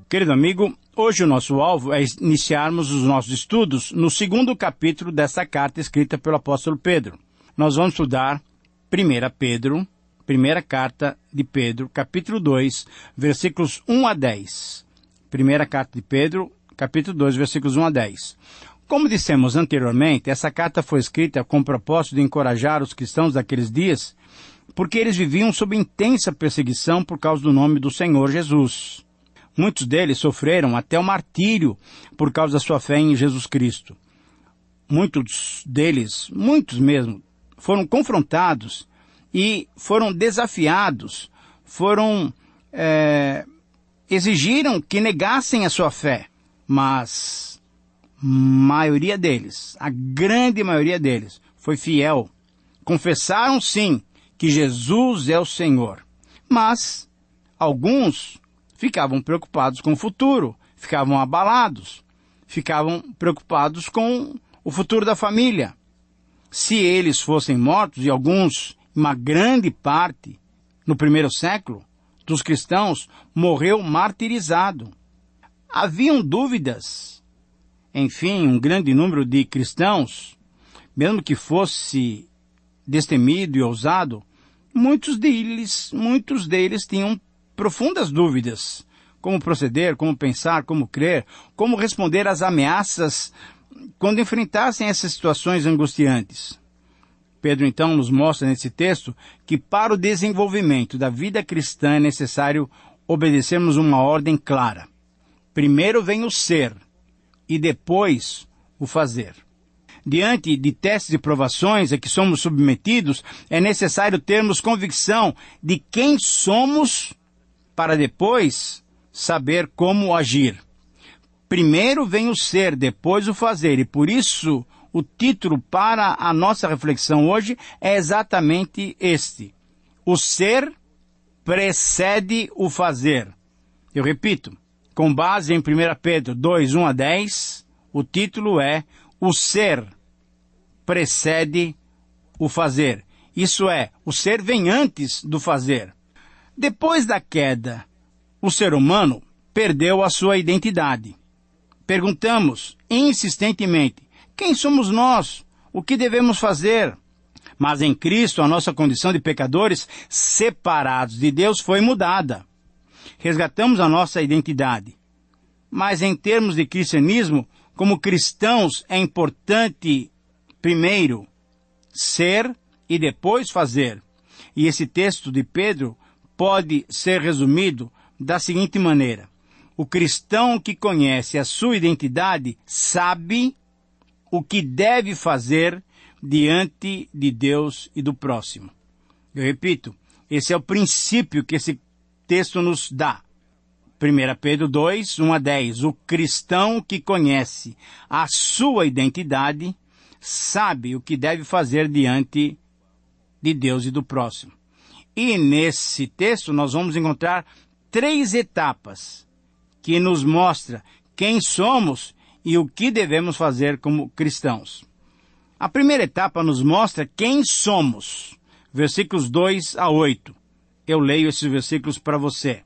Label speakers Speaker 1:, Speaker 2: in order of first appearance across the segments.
Speaker 1: Querido amigo, hoje o nosso alvo é iniciarmos os nossos estudos no segundo capítulo dessa carta escrita pelo apóstolo Pedro. Nós vamos estudar 1 Pedro, primeira carta de Pedro, capítulo 2, versículos 1 a 10. Primeira carta de Pedro, capítulo 2, versículos 1 a 10. Como dissemos anteriormente, essa carta foi escrita com o propósito de encorajar os cristãos daqueles dias, porque eles viviam sob intensa perseguição por causa do nome do Senhor Jesus. Muitos deles sofreram até o martírio por causa da sua fé em Jesus Cristo. Muitos deles, muitos mesmo, foram confrontados e foram desafiados, exigiram que negassem a sua fé, mas a maioria deles, a grande maioria deles, foi fiel. Confessaram sim que Jesus é o Senhor, mas alguns ficavam preocupados com o futuro, ficavam abalados, ficavam preocupados com o futuro da família. Se eles fossem mortos, e alguns, uma grande parte, no primeiro século, dos cristãos, morreu martirizado. Haviam dúvidas. Enfim, um grande número de cristãos, mesmo que fosse destemido e ousado, muitos deles tinham profundas dúvidas. Como proceder, como pensar, como crer, como responder às ameaças quando enfrentassem essas situações angustiantes. Pedro, então, nos mostra nesse texto que para o desenvolvimento da vida cristã é necessário obedecermos uma ordem clara. Primeiro vem o ser e depois o fazer. Diante de testes e provações a que somos submetidos, é necessário termos convicção de quem somos para depois saber como agir. Primeiro vem o ser, depois o fazer, e por isso o título para a nossa reflexão hoje é exatamente este: o ser precede o fazer. Eu repito, com base em 1 Pedro 2, 1 a 10, o título é: o ser precede o fazer. Isso é, o ser vem antes do fazer. Depois da queda, o ser humano perdeu a sua identidade. Perguntamos insistentemente: quem somos nós? O que devemos fazer? Mas em Cristo, a nossa condição de pecadores separados de Deus foi mudada. Resgatamos a nossa identidade. Mas em termos de cristianismo, como cristãos, é importante primeiro ser e depois fazer. E esse texto de Pedro pode ser resumido da seguinte maneira: o cristão que conhece a sua identidade sabe o que deve fazer diante de Deus e do próximo. Eu repito, esse é o princípio que esse texto nos dá. 1 Pedro 2, 1 a 10. O cristão que conhece a sua identidade sabe o que deve fazer diante de Deus e do próximo. E nesse texto nós vamos encontrar 3 etapas que nos mostram quem somos e o que devemos fazer como cristãos. A primeira etapa nos mostra quem somos. Versículos 2 a 8. Eu leio esses versículos para você.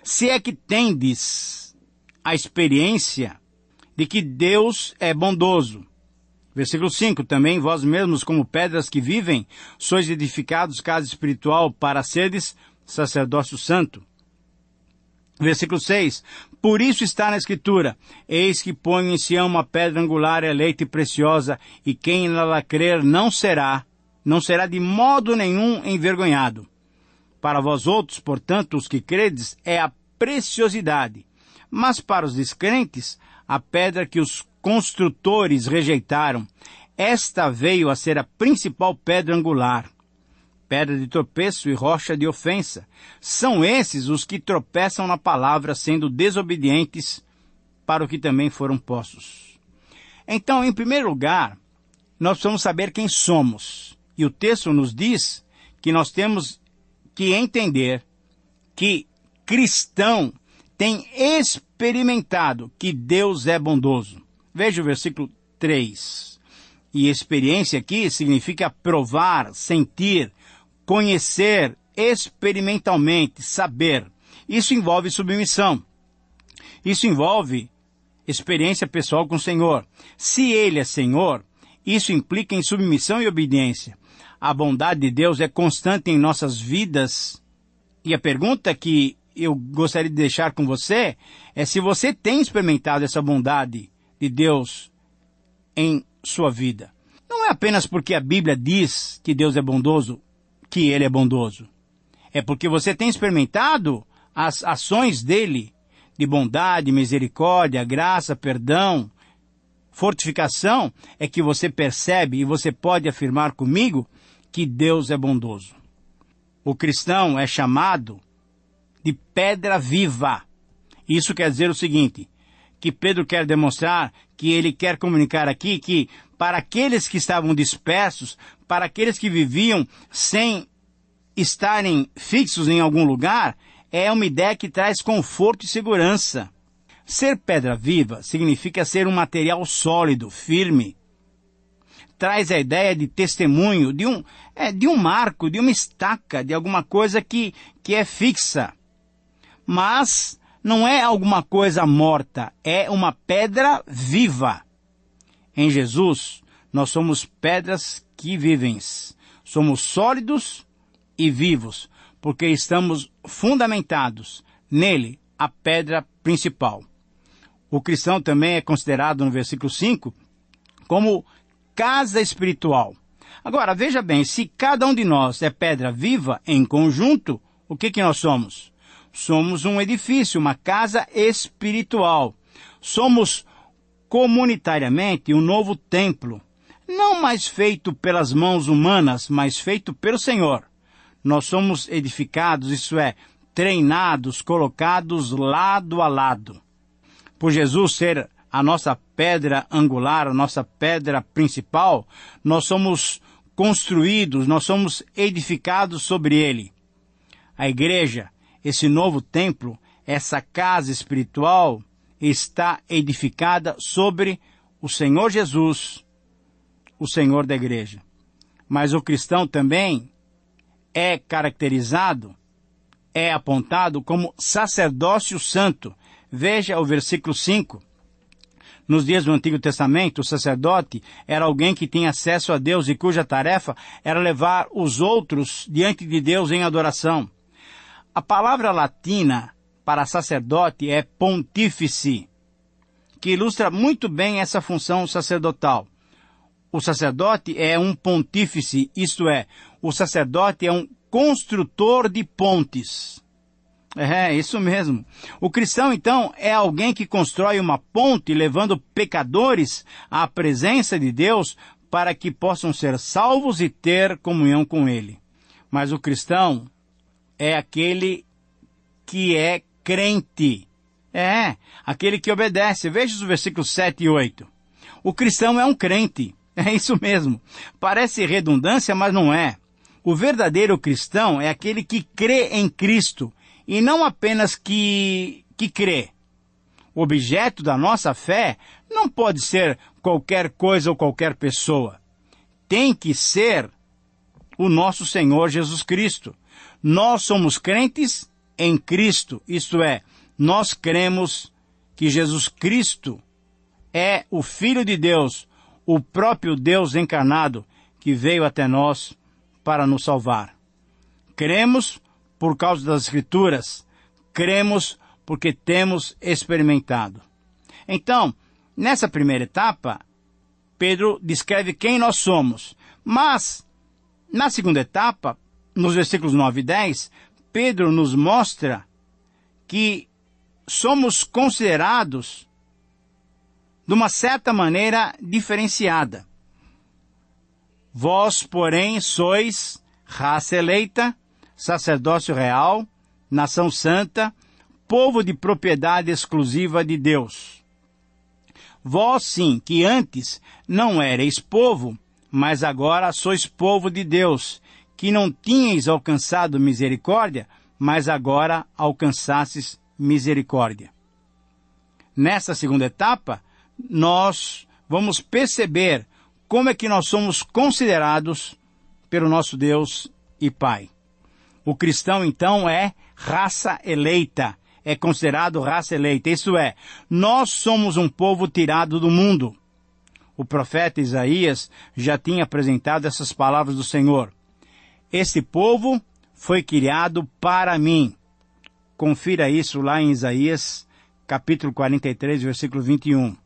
Speaker 1: Se é que tendes a experiência de que Deus é bondoso. Versículo 5, também vós mesmos, como pedras que vivem, sois edificados casa espiritual para seres sacerdócio santo. Versículo 6, por isso está na Escritura: eis que ponho em Sião uma pedra angular, eleita e preciosa, e quem nela crer não será de modo nenhum envergonhado. Para vós outros, portanto, os que credes, é a preciosidade, mas para os descrentes, a pedra que os construtores rejeitaram, esta veio a ser a principal pedra angular, pedra de tropeço e rocha de ofensa. São esses os que tropeçam na palavra, sendo desobedientes para o que também foram postos. Então, em primeiro lugar, nós precisamos saber quem somos. E o texto nos diz que nós temos que entender que cristão tem experimentado que Deus é bondoso. Veja o versículo 3. E experiência aqui significa provar, sentir, conhecer experimentalmente, saber. Isso envolve submissão. Isso envolve experiência pessoal com o Senhor. Se Ele é Senhor, isso implica em submissão e obediência. A bondade de Deus é constante em nossas vidas. E a pergunta que eu gostaria de deixar com você é se você tem experimentado essa bondade de Deus em sua vida. Não é apenas porque a Bíblia diz que Deus é bondoso, que Ele é bondoso. É porque você tem experimentado as ações dele, de bondade, misericórdia, graça, perdão, fortificação, é que você percebe e você pode afirmar comigo que Deus é bondoso. O cristão é chamado de pedra viva. Isso quer dizer o seguinte, que Pedro quer demonstrar, que ele quer comunicar aqui, que para aqueles que estavam dispersos, para aqueles que viviam sem estarem fixos em algum lugar, é uma ideia que traz conforto e segurança. Ser pedra viva significa ser um material sólido, firme. Traz a ideia de testemunho, de um marco, de uma estaca, de alguma coisa que é fixa. Mas não é alguma coisa morta, é uma pedra viva. Em Jesus, nós somos pedras que vivem. Somos sólidos e vivos, porque estamos fundamentados nele, a pedra principal. O cristão também é considerado, no versículo 5, como casa espiritual. Agora, veja bem, se cada um de nós é pedra viva, em conjunto, o que nós somos? Somos um edifício, uma casa espiritual. Somos comunitariamente um novo templo, não mais feito pelas mãos humanas, mas feito pelo Senhor. Nós somos edificados, isso é, treinados, colocados lado a lado. Por Jesus ser a nossa pedra angular, a nossa pedra principal, nós somos construídos, nós somos edificados sobre ele. A igreja, esse novo templo, essa casa espiritual, está edificada sobre o Senhor Jesus, o Senhor da igreja. Mas o cristão também é caracterizado, é apontado como sacerdócio santo. Veja o versículo 5. Nos dias do Antigo Testamento, o sacerdote era alguém que tinha acesso a Deus e cuja tarefa era levar os outros diante de Deus em adoração. A palavra latina para sacerdote é pontífice, que ilustra muito bem essa função sacerdotal. O sacerdote é um pontífice, isto é, o sacerdote é um construtor de pontes. É, isso mesmo. O cristão, então, é alguém que constrói uma ponte levando pecadores à presença de Deus para que possam ser salvos e ter comunhão com Ele. Mas o cristão é aquele que é crente. É, aquele que obedece. Veja os versículos 7 e 8. O cristão é um crente. É isso mesmo. Parece redundância, mas não é. O verdadeiro cristão é aquele que crê em Cristo e não apenas que crê. O objeto da nossa fé não pode ser qualquer coisa ou qualquer pessoa. Tem que ser o nosso Senhor Jesus Cristo. Nós somos crentes em Cristo, isto é, nós cremos que Jesus Cristo é o Filho de Deus, o próprio Deus encarnado que veio até nós para nos salvar. Cremos por causa das Escrituras, cremos porque temos experimentado. Então, nessa primeira etapa, Pedro descreve quem nós somos. Mas, na segunda etapa, nos versículos 9 e 10, Pedro nos mostra que somos considerados de uma certa maneira diferenciada. Vós, porém, sois raça eleita, sacerdócio real, nação santa, povo de propriedade exclusiva de Deus. Vós, sim, que antes não erais povo, mas agora sois povo de Deus, que não tinhais alcançado misericórdia, mas agora alcançastes misericórdia. Nessa segunda etapa, nós vamos perceber como é que nós somos considerados pelo nosso Deus e Pai. O cristão, então, é raça eleita, é considerado raça eleita, isto é, nós somos um povo tirado do mundo. O profeta Isaías já tinha apresentado essas palavras do Senhor. Este povo foi criado para mim. Confira isso lá em Isaías, capítulo 43, versículo 21.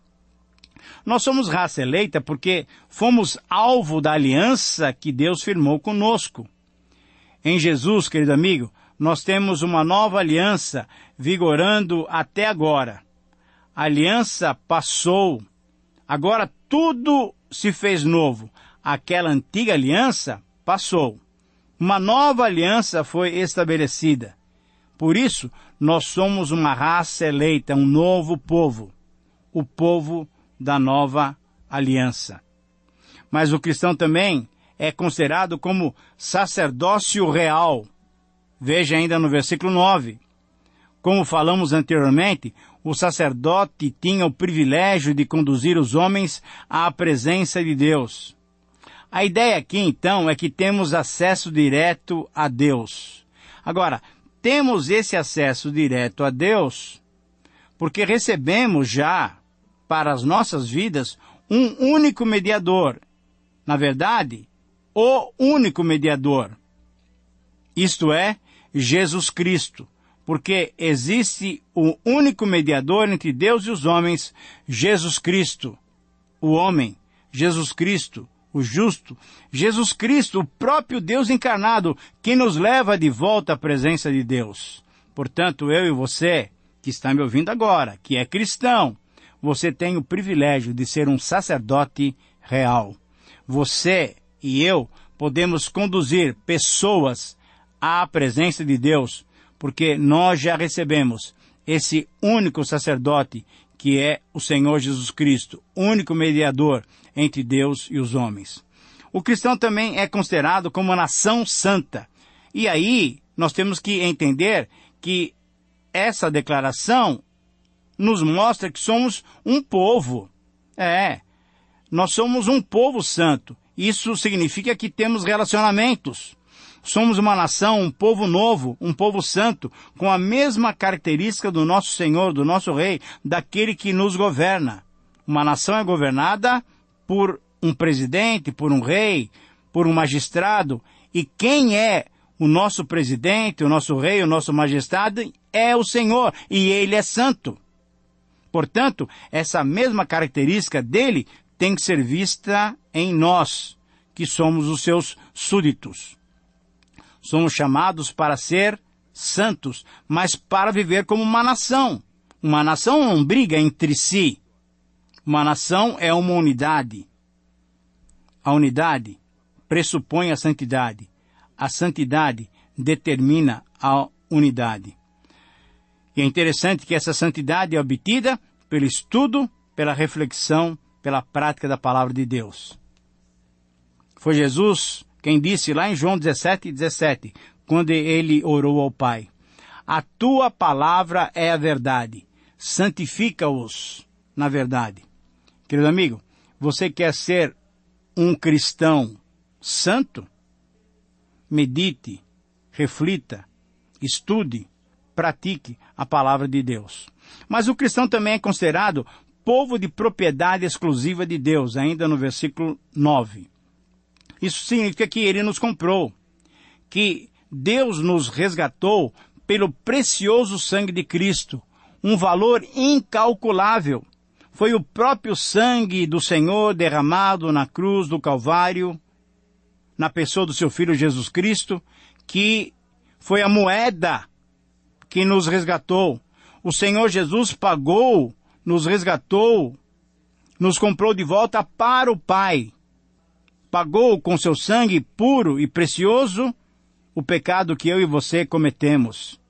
Speaker 1: Nós somos raça eleita porque fomos alvo da aliança que Deus firmou conosco. Em Jesus, querido amigo, nós temos uma nova aliança vigorando até agora. A aliança passou, agora tudo se fez novo. Aquela antiga aliança passou. Uma nova aliança foi estabelecida. Por isso, nós somos uma raça eleita, um novo povo. O povo da nova aliança. Mas o cristão também é considerado como sacerdócio real. Veja ainda no versículo 9. Como falamos anteriormente, o sacerdote tinha o privilégio de conduzir os homens à presença de Deus. A ideia aqui, então, é que temos acesso direto a Deus. Agora, temos esse acesso direto a Deus porque recebemos já, para as nossas vidas, um único mediador. Na verdade, o único mediador. Isto é, Jesus Cristo. Porque existe o único mediador entre Deus e os homens, Jesus Cristo, o homem, Jesus Cristo, o justo, Jesus Cristo, o próprio Deus encarnado, que nos leva de volta à presença de Deus. Portanto, eu e você, que está me ouvindo agora, que é cristão, você tem o privilégio de ser um sacerdote real. Você e eu podemos conduzir pessoas à presença de Deus, porque nós já recebemos esse único sacerdote, que é o Senhor Jesus Cristo, único mediador entre Deus e os homens. O cristão também é considerado como uma nação santa. E aí, nós temos que entender que essa declaração nos mostra que somos um povo. Nós somos um povo santo. Isso significa que temos relacionamentos. Somos uma nação, um povo novo, um povo santo, com a mesma característica do nosso Senhor, do nosso Rei, daquele que nos governa. Uma nação é governada por um presidente, por um rei, por um magistrado. E quem é o nosso presidente, o nosso rei, o nosso magistrado? É o Senhor, e Ele é santo. Portanto, essa mesma característica dele tem que ser vista em nós, que somos os seus súditos. Somos chamados para ser santos, mas para viver como uma nação. Uma nação não briga entre si. Uma nação é uma unidade. A unidade pressupõe a santidade. A santidade determina a unidade. E é interessante que essa santidade é obtida pelo estudo, pela reflexão, pela prática da palavra de Deus. Foi Jesus quem disse lá em João 17:17, quando ele orou ao Pai: a tua palavra é a verdade, santifica-os na verdade. Querido amigo, você quer ser um cristão santo? Medite, reflita, estude, pratique a palavra de Deus. Mas o cristão também é considerado povo de propriedade exclusiva de Deus, ainda no versículo 9. Isso significa que Ele nos comprou, que Deus nos resgatou pelo precioso sangue de Cristo, um valor incalculável. Foi o próprio sangue do Senhor derramado na cruz do Calvário, na pessoa do seu Filho Jesus Cristo, que foi a moeda que nos resgatou. O Senhor Jesus pagou, nos resgatou, nos comprou de volta para o Pai. Pagou com seu sangue puro e precioso o pecado que eu e você cometemos.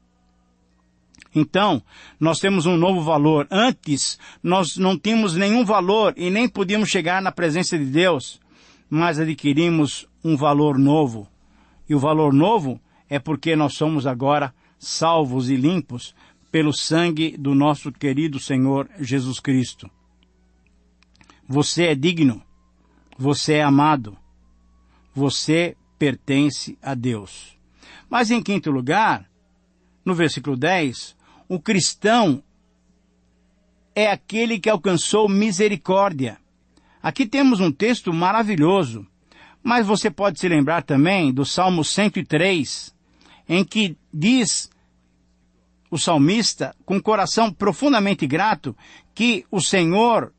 Speaker 1: Então, nós temos um novo valor. Antes, nós não tínhamos nenhum valor e nem podíamos chegar na presença de Deus, mas adquirimos um valor novo. E o valor novo é porque nós somos agora salvos e limpos pelo sangue do nosso querido Senhor Jesus Cristo. Você é digno. Você é amado. Você pertence a Deus. Mas em quinto lugar, no versículo 10, o cristão é aquele que alcançou misericórdia. Aqui temos um texto maravilhoso, mas você pode se lembrar também do Salmo 103, em que diz o salmista, com o coração profundamente grato, que o Senhor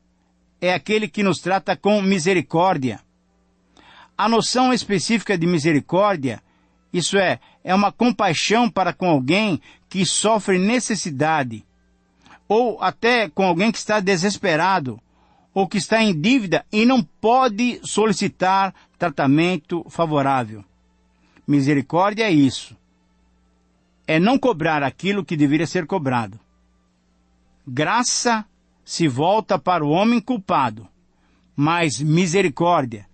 Speaker 1: é aquele que nos trata com misericórdia. A noção específica de misericórdia, isso é uma compaixão para com alguém que sofre necessidade, ou até com alguém que está desesperado, ou que está em dívida e não pode solicitar tratamento favorável. Misericórdia é isso. É não cobrar aquilo que deveria ser cobrado. Graça se volta para o homem culpado, mas misericórdia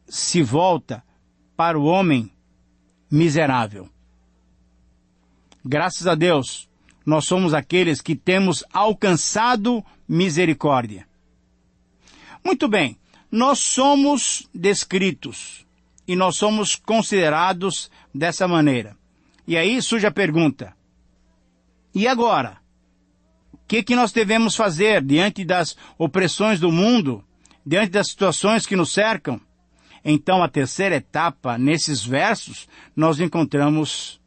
Speaker 1: se volta para o homem miserável. Graças a Deus, nós somos aqueles que temos alcançado misericórdia. Muito bem, nós somos descritos e nós somos considerados dessa maneira. E aí surge a pergunta, e agora? O que nós devemos fazer diante das opressões do mundo, diante das situações que nos cercam? Então, a terceira etapa, nesses versos, nós encontramos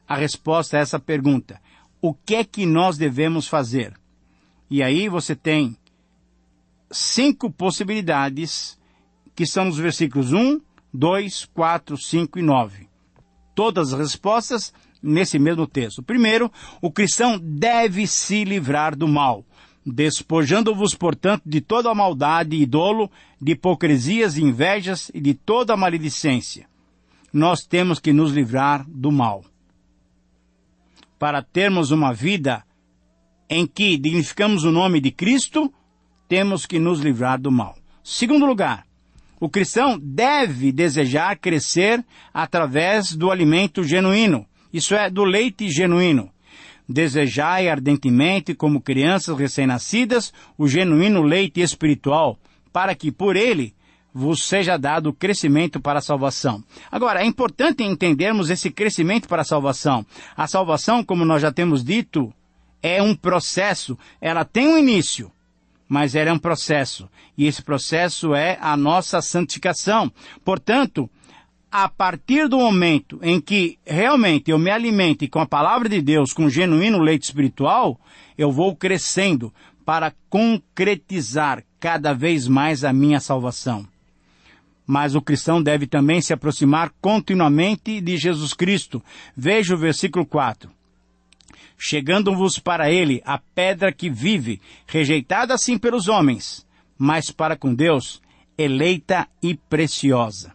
Speaker 1: a resposta a essa pergunta. O que nós devemos fazer? E aí você tem 5 possibilidades, que são nos versículos 1, 2, 4, 5 e 9. Todas as respostas nesse mesmo texto. Primeiro, o cristão deve se livrar do mal, despojando-vos, portanto, de toda a maldade e dolo, de hipocrisias e invejas e de toda a maledicência. Nós temos que nos livrar do mal. Para termos uma vida em que dignificamos o nome de Cristo, temos que nos livrar do mal. Segundo lugar, o cristão deve desejar crescer através do alimento genuíno, isso é, do leite genuíno. Desejai ardentemente, como crianças recém-nascidas, o genuíno leite espiritual, para que por ele vos seja dado crescimento para a salvação. Agora, é importante entendermos esse crescimento para a salvação. A salvação, como nós já temos dito, é um processo. Ela tem um início, mas ela é um processo. E esse processo é a nossa santificação. Portanto, a partir do momento em que realmente eu me alimente com a palavra de Deus, com o genuíno leite espiritual, eu vou crescendo para concretizar cada vez mais a minha salvação. Mas o cristão deve também se aproximar continuamente de Jesus Cristo. Veja o versículo 4. Chegando-vos para ele a pedra que vive, rejeitada assim pelos homens, mas para com Deus, eleita e preciosa.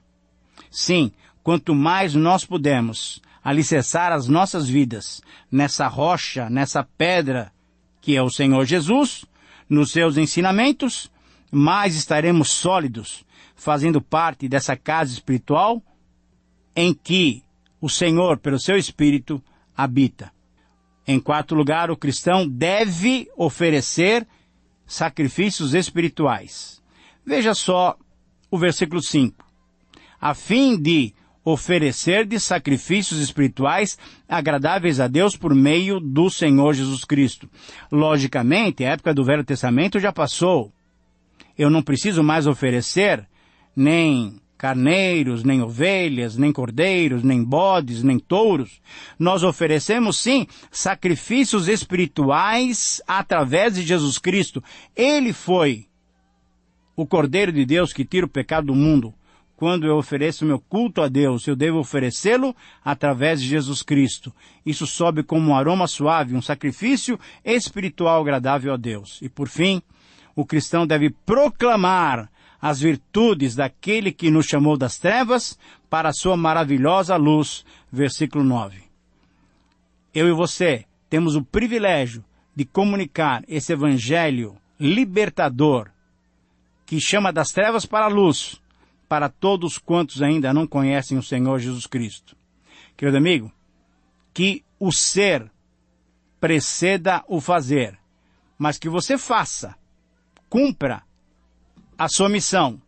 Speaker 1: Sim, quanto mais nós pudermos alicerçar as nossas vidas nessa rocha, nessa pedra que é o Senhor Jesus, nos seus ensinamentos, mais estaremos sólidos, fazendo parte dessa casa espiritual em que o Senhor, pelo seu Espírito, habita. Em quarto lugar, o cristão deve oferecer sacrifícios espirituais. Veja só o versículo 5. A fim de oferecer de sacrifícios espirituais agradáveis a Deus por meio do Senhor Jesus Cristo. Logicamente, a época do Velho Testamento já passou. Eu não preciso mais oferecer nem carneiros, nem ovelhas, nem cordeiros, nem bodes, nem touros. Nós oferecemos, sim, sacrifícios espirituais através de Jesus Cristo. Ele foi o Cordeiro de Deus que tira o pecado do mundo. Quando eu ofereço meu culto a Deus, eu devo oferecê-lo através de Jesus Cristo. Isso sobe como um aroma suave, um sacrifício espiritual agradável a Deus. E por fim, o cristão deve proclamar as virtudes daquele que nos chamou das trevas para a sua maravilhosa luz. Versículo 9. Eu e você temos o privilégio de comunicar esse evangelho libertador que chama das trevas para a luz, para todos quantos ainda não conhecem o Senhor Jesus Cristo. Querido amigo, que o ser preceda o fazer, mas que você faça, cumpra a sua missão,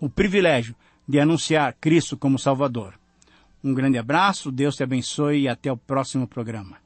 Speaker 1: o privilégio de anunciar Cristo como Salvador. Um grande abraço, Deus te abençoe e até o próximo programa.